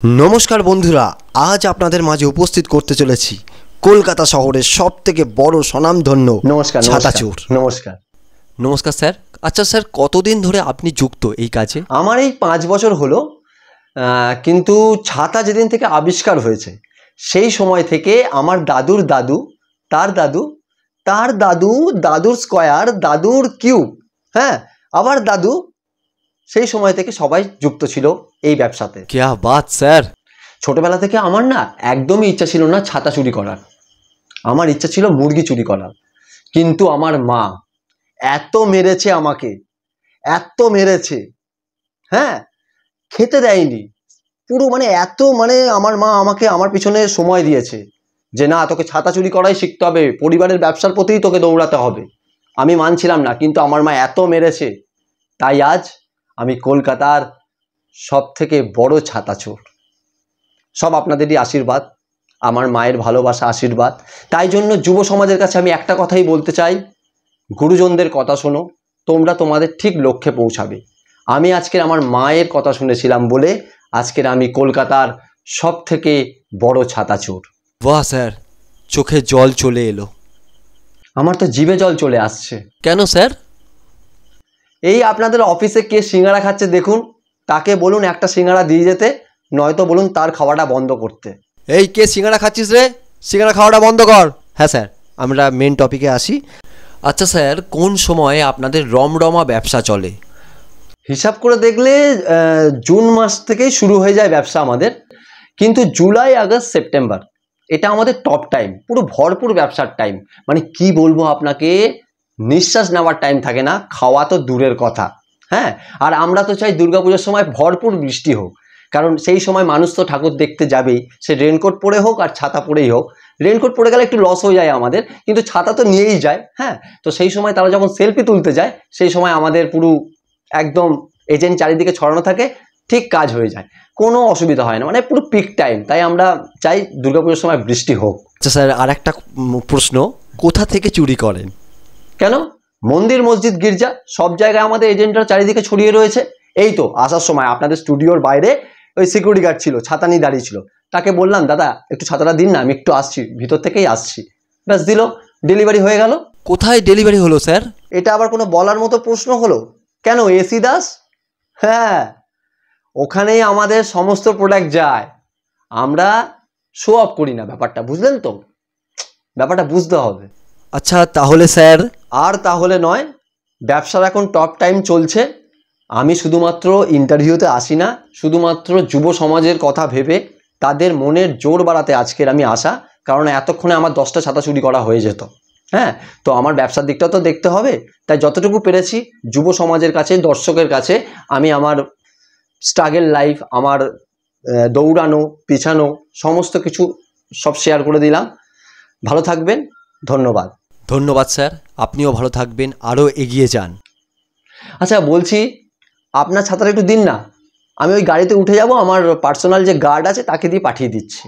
नमस्कार बंधुरा आज आपनादेर माझे उपस्थित करते चलेছি कलकाता शहरेर सबथेके बड़ स्वनामधन्य नमस्कार छाताचोर। नमस्कार नमस्कार सर। अच्छा सर कतदिन धरे आपनी जुक्त এই কাজে? আমার এই 5 বছর হলো, কিন্তু ছাতা যেদিন থেকে আবিষ্কার হয়েছে সেই সময় থেকে আমার দাদুর দাদু, তার দাদু, তার দাদু, দাদুর স্কয়ার, দাদুর কিউব, হ্যাঁ আবার দাদু, সেই সময় থেকে সবাই যুক্ত ছিল এই ব্যবসাতে। क्या बात স্যার। ছোটবেলা থেকে আমার না একদমই ইচ্ছা ছিল না ছাতা চুরি করার, আমার ইচ্ছা ছিল মুরগি চুরি করার। কিন্তু আমার মা এত মেরেছে আমাকে, এত মেরেছে, হ্যাঁ খেতে দেয়নি পুরো, মানে এত, মানে আমার মা আমাকে আমার পিছনে সময় দিয়েছে যে না তোকে ছাতা চুরি করাই শিখতে হবে, পরিবারের ব্যবসার প্রতিই তোকে দৌড়াতে হবে। আমি মানছিলাম না, কিন্তু আমার মা এত মেরেছে তাই আজ আমি কলকাতার সব থেকে বড় ছাতা চোর। সব আপনাদেরই আশীর্বাদ, আমার মায়ের ভালোবাসা, আশীর্বাদ। তাই জন্য যুব সমাজের কাছে আমি একটা কথাই বলতে চাই, গুরুজনদের কথা শোনো, তোমরা তোমাদের ঠিক লক্ষ্যে পৌঁছাবে। আমি আজকের আমার মায়ের কথা শুনেছিলাম বলে আজকের আমি কলকাতার সব থেকে বড় ছাতা চোর। বাহ স্যার, চোখে জল চলে এলো। আমার তো জিভে জল চলে আসছে। কেন স্যার? এই আপনাদের অফিসে কে সিঙ্গারা খাচ্ছে দেখুন, তাকে বলুন একটা সিঙ্গারা দিয়ে যেতে, নয়তো বলুন তার খাওয়াটা বন্ধ করতে। এই কে সিঙ্গারা খাচ্ছিস রে, সিঙ্গারা খাওয়াটা বন্ধ কর। হ্যাঁ স্যার, আমরা মেন টপিকে আসি। আচ্ছা স্যার, কোন সময়ে আপনাদের রমরমা ব্যবসা চলে? হিসাব করে দেখলে জুন মাস থেকেই শুরু হয়ে যায় ব্যবসা আমাদের, কিন্তু জুলাই, আগস্ট, সেপ্টেম্বর এটা আমাদের টপ টাইম, পুরো ভরপুর ব্যবসার টাইম। মানে কি বলবো আপনাকে, নিঃশ্বাস নেওয়ার টাইম থাকে না, খাওয়া তো দূরের কথা। হ্যাঁ, আর আমরা তো চাই দুর্গাপুজোর সময় ভরপুর বৃষ্টি হোক, কারণ সেই সময় মানুষ তো ঠাকুর দেখতে যাবেই, সে রেনকোট পরে হোক আর ছাতা পরেই হোক। রেনকোট পরে গেলে একটু লস হয়ে যায় আমাদের, কিন্তু ছাতা তো নিয়েই যায়। হ্যাঁ, তো সেই সময় তারা যখন সেলফি তুলতে যায় সেই সময় আমাদের পুরো একদম এজেন্ট চারিদিকে ছড়ানো থাকে, ঠিক কাজ হয়ে যায়, কোনো অসুবিধা হয় না, মানে পুরো পিক টাইম। তাই আমরা চাই দুর্গাপুজোর সময় বৃষ্টি হোক। আচ্ছা স্যার, আর একটা প্রশ্ন, কোথা থেকে চুরি করেন? কেন, মন্দির, মসজিদ, গির্জা সব জায়গায় আমাদের এজেন্টরা চারিদিকে ছড়িয়ে রয়েছে। এই তো আসার সময় আপনাদের স্টুডিওর বাইরে ওই সিকিউরিটি গার্ড ছিল, ছাতা নিয়ে দাঁড়িয়ে ছিল, তাকে বললাম দাদা একটু ছাতাটা দিন না, আমি একটু আসছি, ভিতর থেকেই আসছি, ব্যাস দিল, ডেলিভারি হয়ে গেল। কোথায় ডেলিভারি হলো স্যার? এটা আবার কোনো বলার মতো প্রশ্ন হলো? কেন, এসি দাস, হ্যাঁ ওখানেই আমাদের সমস্ত প্রোডাক্ট যায়, আমরা শো অফ করি না, ব্যাপারটা বুঝলেন তো, ব্যাপারটা বুঝতে হবে। আচ্ছা তাহলে স্যার, আর তাহলে নয়, ব্যবসার এখন টপ টাইম চলছে। আমি শুধুমাত্র ইন্টারভিউতে আসি না, শুধুমাত্র যুব সমাজের কথা ভেবে তাদের মনের জোর বাড়াতে আজকের আমি আসা, কারণ এতক্ষণে আমার 10টা ছাতা চুরি করা হয়ে যেত। হ্যাঁ, তো আমার ব্যবসার দিকটা তো দেখতে হবে, তাই যতটুকু পেরেছি যুব সমাজের কাছে, দর্শকের কাছে আমি আমার স্ট্রাগল লাইফ, আমার দৌড়ানো, পিছানো সমস্ত কিছু সব শেয়ার করে দিলাম। ভালো থাকবেন, ধন্যবাদ। ধন্যবাদ স্যার, আপনিও ভালো থাকবেন, আরও এগিয়ে যান। আচ্ছা বলছি, আপনার ছাতাটা একটু দিন না, আমি ওই গাড়িতে উঠে যাব, আমার পার্সোনাল যে গার্ড আছে তাকে দিয়ে পাঠিয়ে দিচ্ছি।